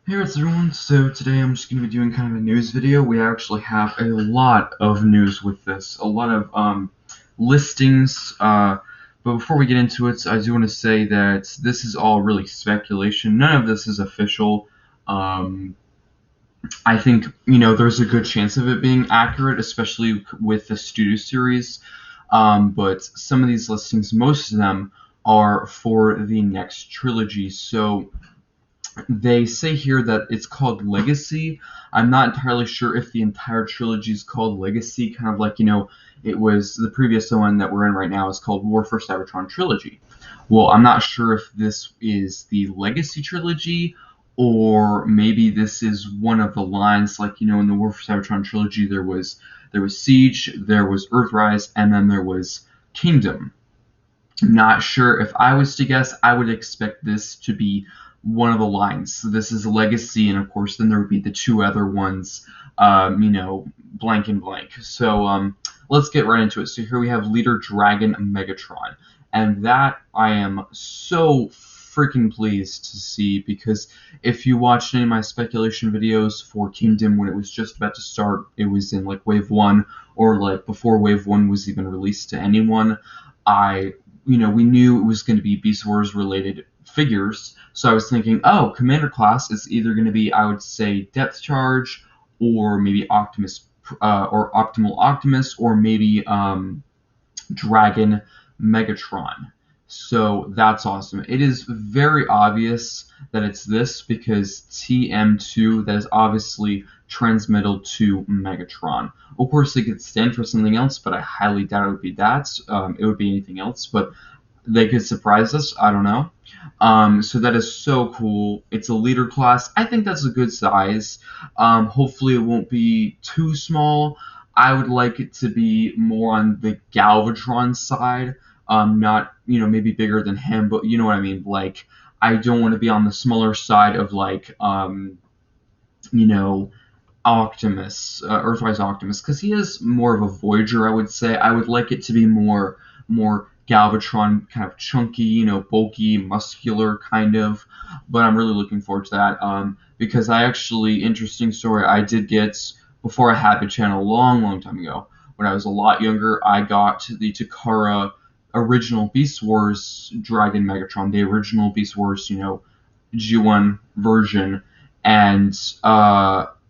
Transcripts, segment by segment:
Hey, what's everyone? So today I'm just going to be doing kind of a news video. We actually have a lot of news with this, a lot of listings. But before we get into it, I do want to say that this is all really speculation. None of this is official. Um, I think there's a good chance of it being accurate, especially with the studio series. But some of these listings, most of them, are for the next trilogy. So they say here that it's called Legacy. I'm not entirely sure if the entire trilogy is called Legacy, kind of like, it was the previous one that we're in right now is called War for Cybertron Trilogy. Well, I'm not sure if this is the Legacy Trilogy or maybe this is one of the lines, like, in the War for Cybertron Trilogy there was Siege, there was Earthrise, and then there was Kingdom. Not sure. If I was to guess, I would expect this to be one of the lines. So this is Legacy, and of course, then there would be the two other ones, blank and blank. So let's get right into it. So here we have Leader Dragon Megatron, and that I am so freaking pleased to see, because if you watched any of my speculation videos for Kingdom when it was just about to start, it was in like Wave 1 or like before Wave 1 was even released to anyone, we knew it was going to be Beast Wars related figures. So I was thinking, oh, Commander class is either going to be, I would say, Depth Charge, or maybe Optimus, or Optimal Optimus, or maybe Dragon Megatron. So that's awesome. It is very obvious that it's this because TM2, that is obviously transmittal to Megatron. Of course, it could stand for something else, but I highly doubt it would be that. It would be anything else, but they could surprise us. I don't know. So that is so cool. It's a leader class. I think that's a good size. Hopefully, it won't be too small. I would like it to be more on the Galvatron side. Not, maybe bigger than him, but you know what I mean. Like, I don't want to be on the smaller side of like, you know, Optimus, Earthrise Optimus, because he is more of a Voyager, I would say. I would like it to be more Galvatron, kind of chunky, bulky, muscular, kind of. But I'm really looking forward to that, because interesting story, I did get, before I had the channel a long, long time ago, when I was a lot younger, I got the Takara original Beast Wars Dragon Megatron, the original Beast Wars, G1 version, and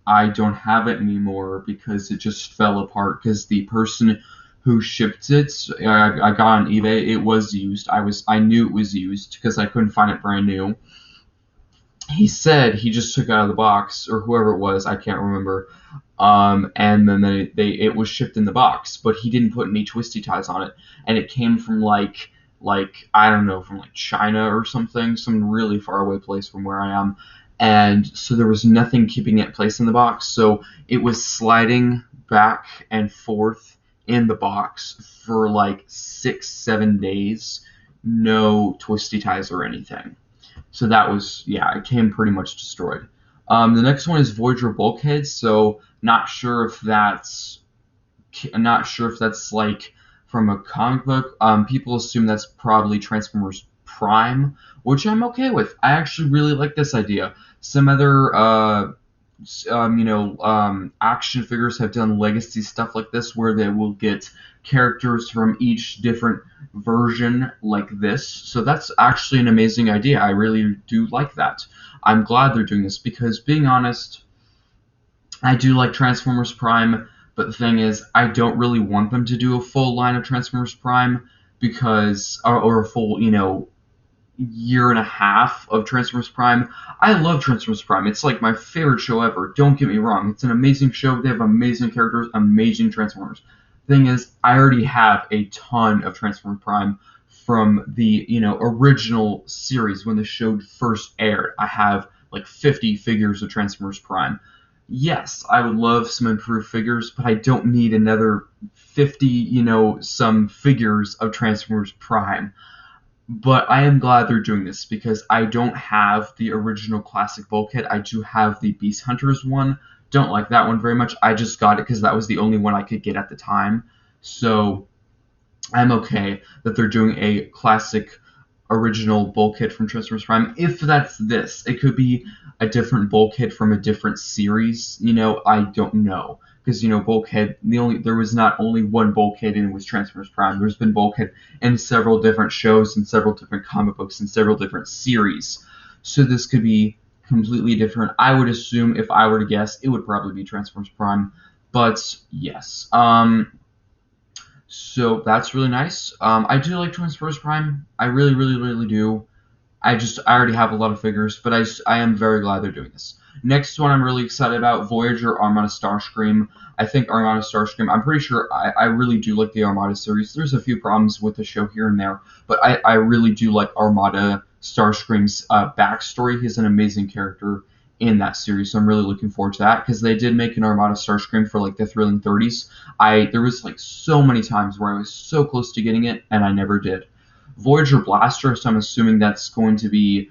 I don't have it anymore because it just fell apart because the person who shipped it, I got on eBay, it was used. I knew it was used because I couldn't find it brand new. He said he just took it out of the box, or whoever it was, I can't remember. And then it was shipped in the box, but he didn't put any twisty ties on it, and it came from like I don't know, from like China or something, some really far away place from where I am, and so there was nothing keeping it placed in the box, so it was sliding back and forth in the box for like 6-7 days, no twisty ties or anything. So that was, yeah, it came pretty much destroyed. The next one is Voyager Bulkhead. So not sure if that's like from a comic book. People assume that's probably Transformers Prime, which I'm okay with. I actually really like this idea. Some other action figures have done legacy stuff like this, where they will get characters from each different version like this. So that's actually an amazing idea. I really do like that. I'm glad they're doing this because, being honest, I do like Transformers Prime, but the thing is, I don't really want them to do a full line of Transformers Prime, because, or a full, year and a half of Transformers Prime. I love Transformers Prime. It's like my favorite show ever. Don't get me wrong. It's an amazing show. They have amazing characters, amazing Transformers. Thing is, I already have a ton of Transformers Prime from the, original series when the show first aired. I have like 50 figures of Transformers Prime. Yes, I would love some improved figures, but I don't need another 50, some figures of Transformers Prime. But I am glad they're doing this because I don't have the original classic Bulkhead. I do have the Beast Hunters one. Don't like that one very much. I just got it because that was the only one I could get at the time. So I'm okay that they're doing a classic original Bulkhead from Transformers Prime. If that's this, it could be a different Bulkhead from a different series, I don't know. Because, Bulkhead, there was not only one Bulkhead in it was Transformers Prime. There's been Bulkhead in several different shows and several different comic books and several different series. So this could be completely different. I would assume, if I were to guess, it would probably be Transformers Prime. But yes. So that's really nice. I do like Transformers Prime. I really, really, really do. I already have a lot of figures, but I am very glad they're doing this. Next one I'm really excited about, Voyager Armada Starscream. I think Armada Starscream, I'm pretty sure I really do like the Armada series. There's a few problems with the show here and there, but I really do like Armada Starscream's backstory. He's an amazing character in that series, so I'm really looking forward to that, because they did make an Armada Starscream for like the Thrilling 30s. There was like so many times where I was so close to getting it, and I never did. Voyager Blaster, so I'm assuming that's going to be,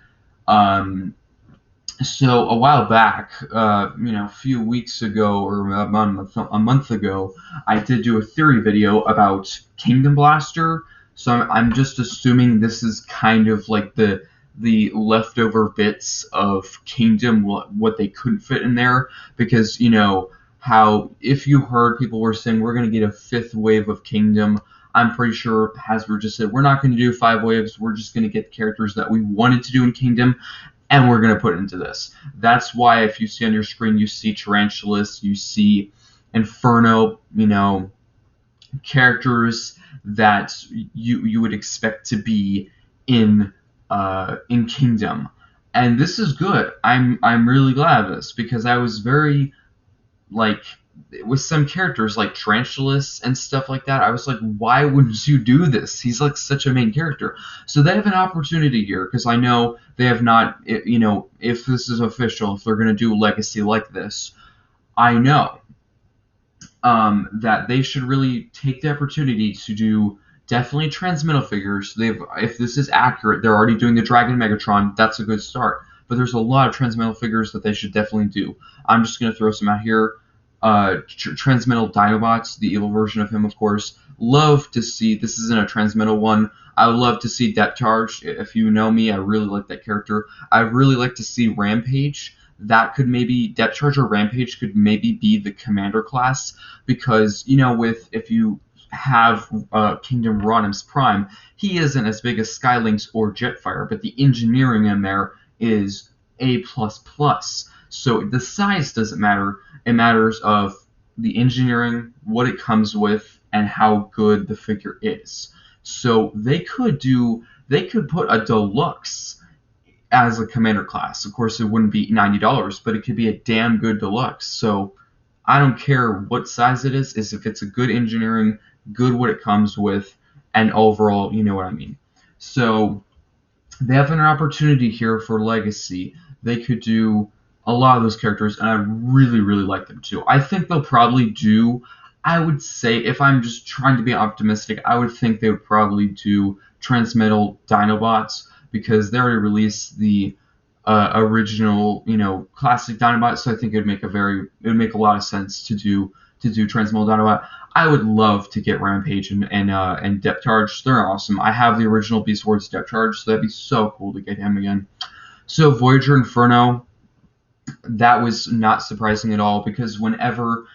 so a while back, a few weeks ago or a month ago, I did do a theory video about Kingdom Blaster, so I'm just assuming this is kind of like the leftover bits of Kingdom, what they couldn't fit in there, because, how, if you heard people were saying we're going to get a 5th wave of Kingdom, I'm pretty sure Hasbro just said, we're not going to do 5 waves, we're just going to get the characters that we wanted to do in Kingdom, and we're going to put it into this. That's why, if you see on your screen, you see Tarantulas, you see Inferno, characters that you would expect to be in Kingdom. And this is good. I'm really glad of this, because I was very, with some characters like Tarantulas and stuff like that, I was like, why wouldn't you do this? He's like such a main character. So they have an opportunity here, because I know they have not, if this is official, if they're going to do Legacy like this, I know that they should really take the opportunity to do definitely Transmetal figures. If this is accurate, they're already doing the Dragon Megatron. That's a good start. But there's a lot of Transmetal figures that they should definitely do. I'm just going to throw some out here. Transmetal Dinobots, the evil version of him, of course. Love to see, this isn't a Transmetal one, I would love to see Depth Charge. If you know me, I really like that character. I'd really like to see Rampage. That could maybe, Depth Charge or Rampage could maybe be the Commander class, because, if you have Kingdom Rodimus Prime, he isn't as big as Skylynx or Jetfire, but the engineering in there is A++. So the size doesn't matter. It matters of the engineering, what it comes with, and how good the figure is. So they could put a Deluxe as a Commander class. Of course, it wouldn't be $90, but it could be a damn good Deluxe. So I don't care what size it is if it's a good engineering, good what it comes with, and overall, you know what I mean. So they have an opportunity here for Legacy. They could do a lot of those characters, and I really, really like them too. I think they'll probably do, I would say, if I'm just trying to be optimistic, I would think they would probably do Transmetal Dinobots, because they already released the original, classic Dinobots, so I think it would make a lot of sense to do Transmetal Dinobot. I would love to get Rampage and Depth Charge. They're awesome. I have the original Beast Wars Depth Charge, so that'd be so cool to get him again. So Voyager Inferno, that was not surprising at all, because whenever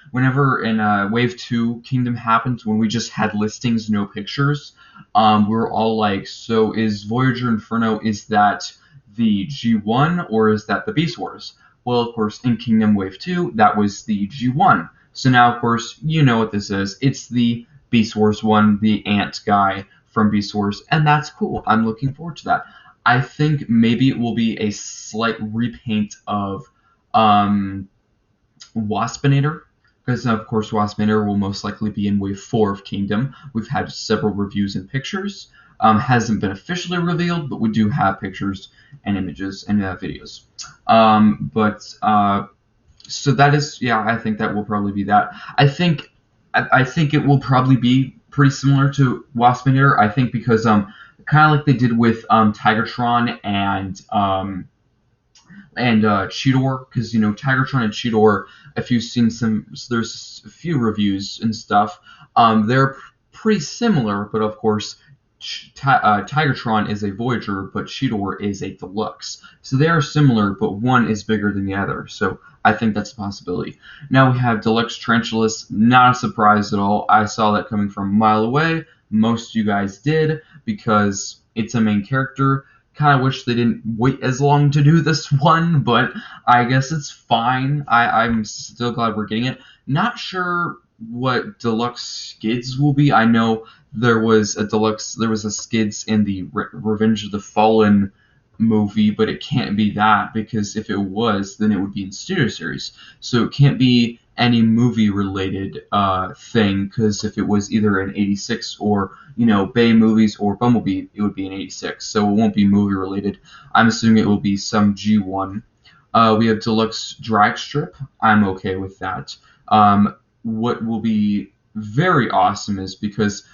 in Wave 2 Kingdom happened, when we just had listings, no pictures, we were all like, so is Voyager Inferno, is that the G1 or is that the Beast Wars? Well, of course, in Kingdom Wave 2, that was the G1. So now, of course, you know what this is. It's the Beast Wars one, the ant guy from Beast Wars, and that's cool. I'm looking forward to that. I think maybe it will be a slight repaint of Waspinator, because of course Waspinator will most likely be in Wave 4 of Kingdom. We've had several reviews and pictures. Hasn't been officially revealed, but we do have pictures and images and videos. So that is, yeah, I think that will probably be that. I think it will probably be pretty similar to Waspinator. I think because kind of like they did with Tigertron and Cheetor, because Tigertron and Cheetor, if you've seen there's a few reviews and stuff, they're pretty similar, but of course Tigertron is a Voyager, but Cheetor is a Deluxe. So they are similar, but one is bigger than the other. So I think that's a possibility. Now we have Deluxe Tarantulas. Not a surprise at all. I saw that coming from a mile away. Most of you guys did, because it's a main character. Kind of wish they didn't wait as long to do this one, but I guess it's fine. I'm still glad we're getting it. Not sure what Deluxe Skids will be. I know there was a Skids in the Revenge of the Fallen movie, but it can't be that, because if it was, then it would be in Studio Series. So it can't be any movie related thing, because if it was either in 86 or Bay movies or Bumblebee, it would be in 86. So it won't be movie related. I'm assuming it will be some G1. We have Deluxe Drag Strip. I'm okay with that. What will be very awesome is because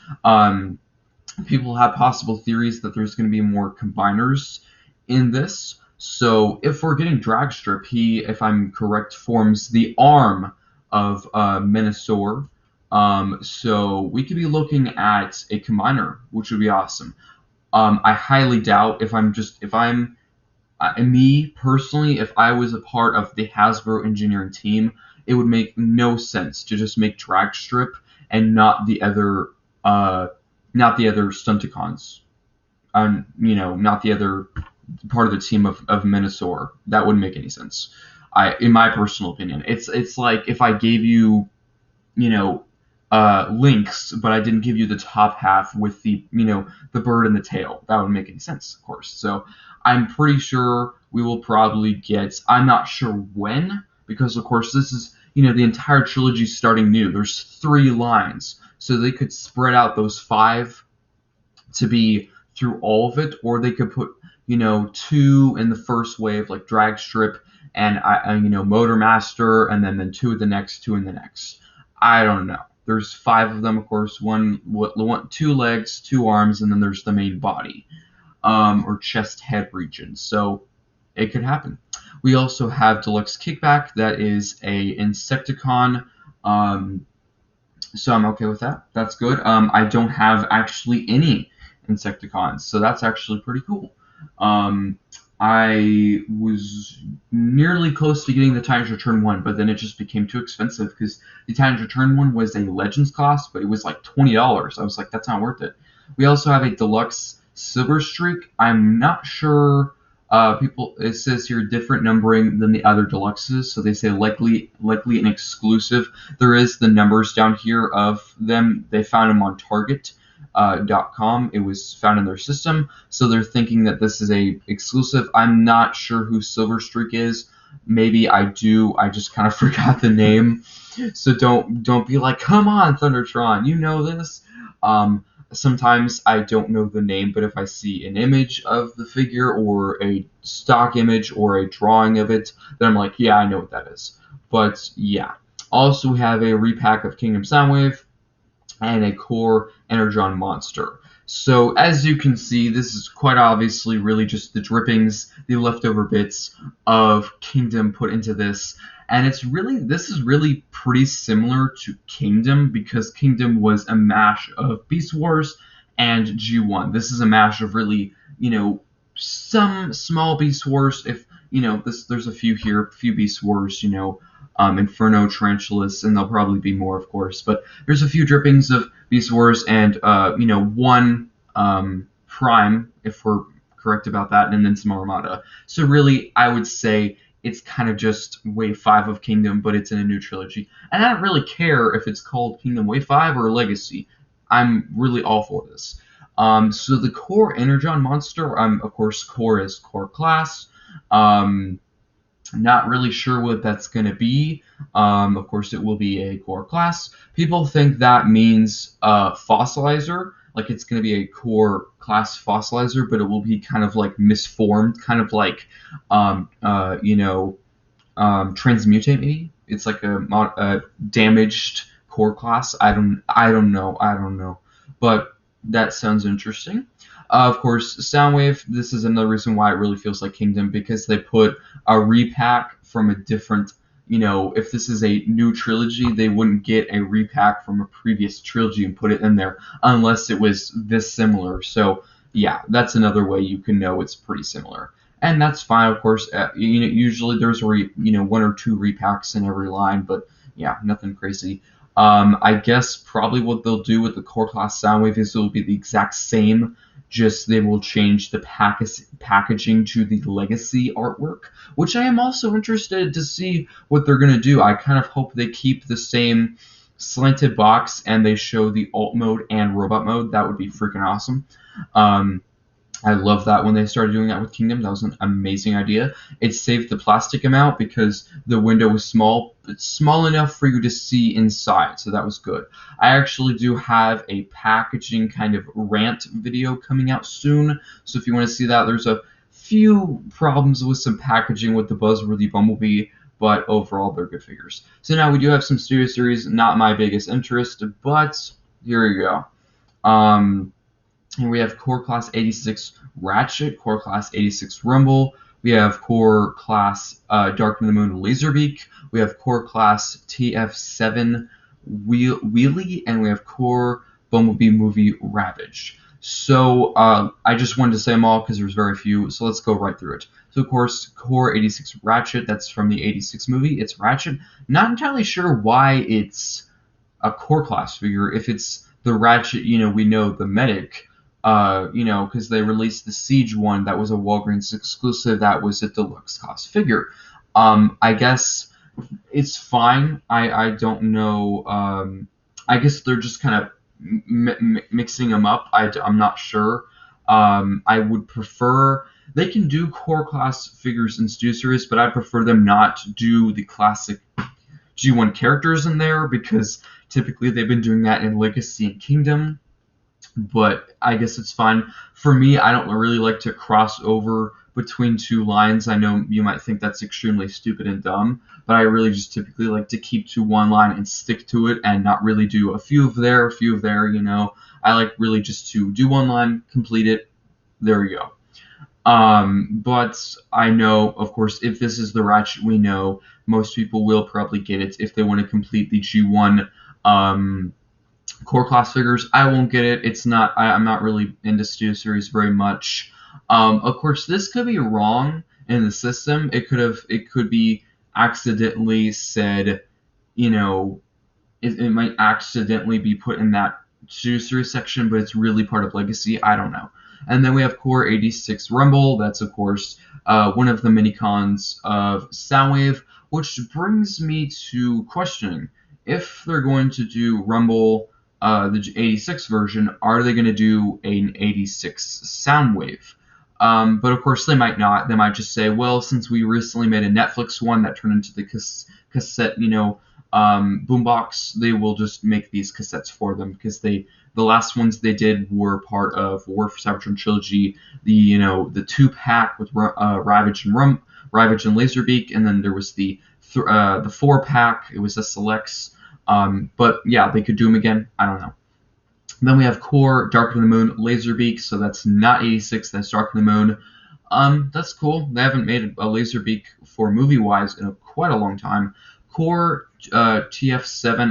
people have possible theories that there's going to be more combiners in this. So if we're getting Drag Strip, he, if I'm correct, forms the arm of Menasor. So we could be looking at a combiner, which would be awesome. I highly doubt me personally, if I was a part of the Hasbro engineering team, it would make no sense to just make Drag Strip and not the other Stunticons, not the other part of the team of Menasor. That wouldn't make any sense. In my personal opinion, it's like if I gave you, links, but I didn't give you the top half with the bird and the tail. That wouldn't make any sense, of course. So I'm pretty sure we will probably get. I'm not sure when, because of course this is the entire trilogy starting new. There's 3 lines, so they could spread out those 5 to be through all of it, or they could put 2 in the first wave, like Drag Strip and Motor Master, and then 2 in the next, 2 in the next. I don't know. There's 5 of them, of course. 2 legs, 2 arms, and then there's the main body, or chest head region. So it could happen. We also have Deluxe Kickback. That is a Insecticon. So I'm okay with that. That's good. I don't have actually any Insecticons, so that's actually pretty cool. I was nearly close to getting the Titans Return one, but then it just became too expensive, because the Titans Return one was a Legends class, but it was like $20. I was like, that's not worth it. We also have a Deluxe Silver Streak. I'm not sure. It says here different numbering than the other deluxes, so they say likely an exclusive. There is the numbers down here of them. They found them on Target.com. It was found in their system, so they're thinking that this is a exclusive. I'm not sure who Silver Streak is. Maybe I do. I just kind of forgot the name. So don't be like, come on, Thundertron, you know this. Sometimes I don't know the name, but if I see an image of the figure or a stock image or a drawing of it, then I'm like, yeah, I know what that is. But yeah. Also, we have a repack of Kingdom Soundwave and a core Energon monster. So as you can see, this is quite obviously really just the drippings, the leftover bits of Kingdom put into this. And this is really pretty similar to Kingdom, because Kingdom was a mash of Beast Wars and G1. This is a mash of really, some small Beast Wars. If, there's a few here, a few Beast Wars, Inferno, Tarantulas, and there'll probably be more, of course. But there's a few drippings of Beast Wars and, one Prime, if we're correct about that, and then some Armada. So really, I would say it's kind of just Wave 5 of Kingdom, but it's in a new trilogy. And I don't really care if it's called Kingdom Wave 5 or Legacy. I'm really all for this. So the core Energon monster, of course, core is core class. Not really sure what that's going to be. Of course, it will be a core class. People think that means fossilizer, like it's going to be a core class fossilizer, but it will be kind of like misformed, kind of like, transmutate maybe. It's like a damaged core class. I don't know. But that sounds interesting. Of course, Soundwave, this is another reason why it really feels like Kingdom, because they put a repack from a different if this is a new trilogy, they wouldn't get a repack from a previous trilogy and put it in there unless it was this similar. So yeah, that's another way you can know it's pretty similar. And that's fine, of course. Usually there's one or two repacks in every line, but yeah, nothing crazy. I guess probably what they'll do with the core class Soundwave is it'll be the exact same, just they will change the packaging to the legacy artwork, which I am also interested to see what they're going to do. I kind of hope they keep the same slanted box and they show the alt mode and robot mode. That would be freaking awesome. I love that when they started doing that with Kingdom. That was an amazing idea. It saved the plastic amount because the window was small. It's small enough for you to see inside, so that was good. I actually do have a packaging kind of rant video coming out soon, so if you want to see that, there's a few problems with some packaging with the Buzzworthy Bumblebee, but overall they're good figures. So now we do have some Studio Series, not my biggest interest, but here we go. Here we have Core Class 86 Ratchet, Core Class 86 Rumble. We have Core Class Dark of the Moon Laserbeak. We have Core Class TF7 Wheelie, and we have Core Bumblebee Movie Ravage. So I just wanted to say them all because there's very few. So let's go right through it. So of course, Core 86 Ratchet. That's from the 86 movie. It's Ratchet. Not entirely sure why it's a Core Class figure. If it's the Ratchet, we know the Medic. Because they released the Siege one that was a Walgreens exclusive, that was a deluxe cost figure. I guess it's fine. I don't know. I guess they're just kind of mixing them up. I'm not sure. I would prefer they can do core class figures in Studio Series, but I prefer them not to do the classic G1 characters in there because typically they've been doing that in Legacy and Kingdom. But I guess it's fine. For me, I don't really like to cross over between two lines. I know you might think that's extremely stupid and dumb, but I really just typically like to keep to one line and stick to it and not really do a few of there, a few of there, I like really just to do one line, complete it, there we go. But I know, of course, if this is the Ratchet we know, most people will probably get it if they want to complete the G1 core class figures. I won't get it. It's not. I'm not really into Studio Series very much. Of course, this could be wrong in the system. It could be accidentally said. It might accidentally be put in that Studio Series section, but it's really part of Legacy. I don't know. And then we have Core 86 Rumble. That's of course one of the mini-cons of Soundwave, which brings me to questioning if they're going to do Rumble. The 86 version, are they going to do an 86 Soundwave? But of course they might not. They might just say, well, since we recently made a Netflix one that turned into the cassette, boombox, they will just make these cassettes for them because the last ones they did were part of War for Cybertron Trilogy, the 2-pack with Ravage and Laserbeak, and then there was the 4-pack. It was the Selects. But yeah, they could do them again. I don't know. Then we have Core Dark of the Moon Laserbeak, so that's not 86, that's Dark of the Moon. That's cool. They haven't made a Laserbeak for movie-wise in quite a long time. Core TF7,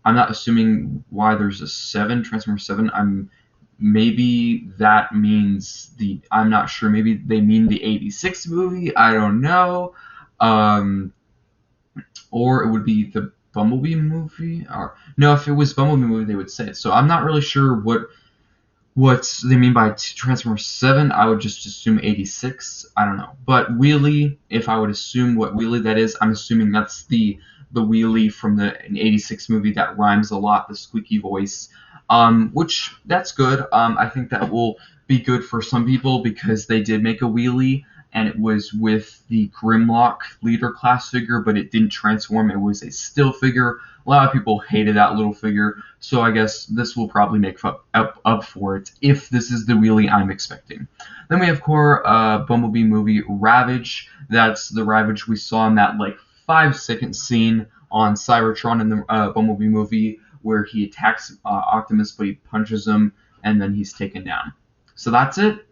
I'm not assuming why there's a 7, Transformer 7. Maybe that means I'm not sure, maybe they mean the 86 movie, I don't know. Or it would be the Bumblebee movie, or no, if it was Bumblebee movie they would say it. So I'm not really sure what they mean by Transformer 7. I would just assume 86. I don't know. But Wheelie, if I would assume what Wheelie that is, I'm assuming that's the Wheelie from the 86 movie that rhymes a lot, the squeaky voice. Which that's good. I think that will be good for some people because they did make a Wheelie. And it was with the Grimlock leader class figure, but it didn't transform. It was a still figure. A lot of people hated that little figure, so I guess this will probably make up for it if this is the Wheelie I'm expecting. Then we have Core Bumblebee Movie Ravage. That's the Ravage we saw in that 5-second scene on Cybertron in the Bumblebee movie where he attacks Optimus, but he punches him, and then he's taken down. So that's it.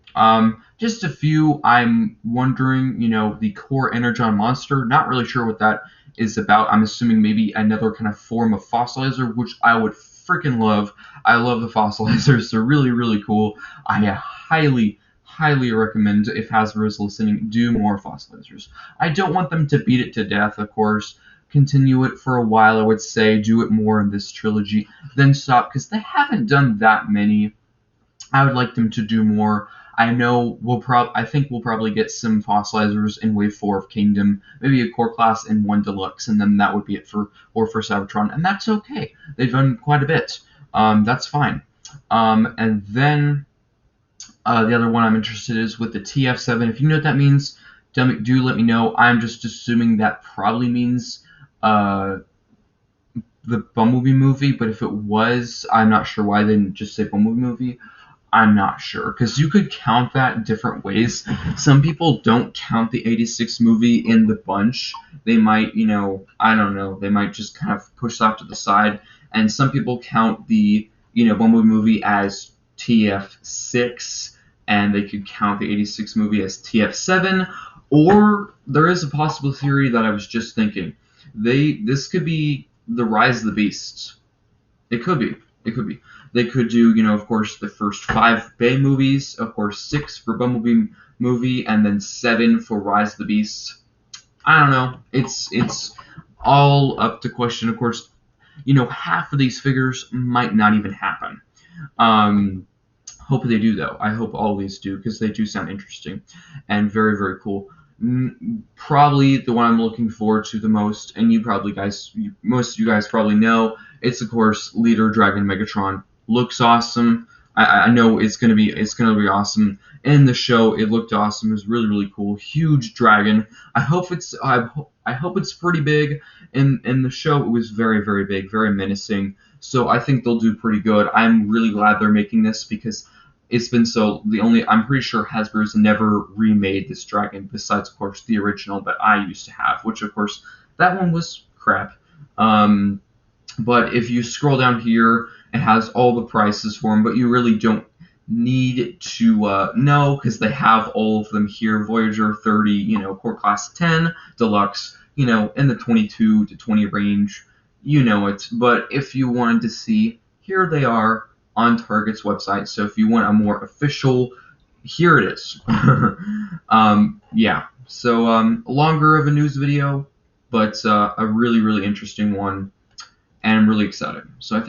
Just a few. I'm wondering, the core Energon monster. Not really sure what that is about. I'm assuming maybe another kind of form of fossilizer, which I would freaking love. I love the fossilizers. They're really, really cool. I highly, highly recommend, if Hasbro is listening, do more fossilizers. I don't want them to beat it to death, of course. Continue it for a while, I would say. Do it more in this trilogy. Then stop, because they haven't done that many. I would like them to do more. I think we'll probably get some fossilizers in Wave 4 of Kingdom, maybe a core class and one deluxe, and then that would be it for Cybertron, and that's okay. They've done quite a bit. That's fine. And then the other one I'm interested in is with the TF7. If you know what that means, do let me know. I'm just assuming that probably means the Bumblebee movie, but if it was, I'm not sure why they didn't just say Bumblebee movie. I'm not sure, because you could count that different ways. Some people don't count the 86 movie in the bunch. They might, I don't know, they might just kind of push that to the side. And some people count the, Bumblebee movie as TF6, and they could count the 86 movie as TF7. Or there is a possible theory that I was just thinking. This could be the Rise of the Beasts. It could be. It could be. They could do, of course, the first 5 Bay movies, of course, 6 for Bumblebee movie, and then 7 for Rise of the Beasts. I don't know. It's all up to question. Of course, half of these figures might not even happen. Hope they do, though. I hope all these do, because they do sound interesting and very, very cool. Probably the one I'm looking forward to the most, and most of you guys probably know, it's of course Leader Dragon Megatron. Looks awesome. I know it's gonna be awesome. In the show, it looked awesome. It was really, really cool. Huge dragon. I hope it's pretty big. In the show, it was very, very big, very menacing. So I think they'll do pretty good. I'm really glad they're making this, because it's been I'm pretty sure Hasbro's never remade this dragon, besides, of course, the original that I used to have, which, of course, that one was crap. But if you scroll down here, it has all the prices for them, but you really don't need to know, because they have all of them here. Voyager 30, core class 10, deluxe, in the 22 to 20 range, it. But if you wanted to see, here they are on Target's website. So if you want a more official, here it is. Yeah. So longer of a news video, but a really, really interesting one, and I'm really excited. So I think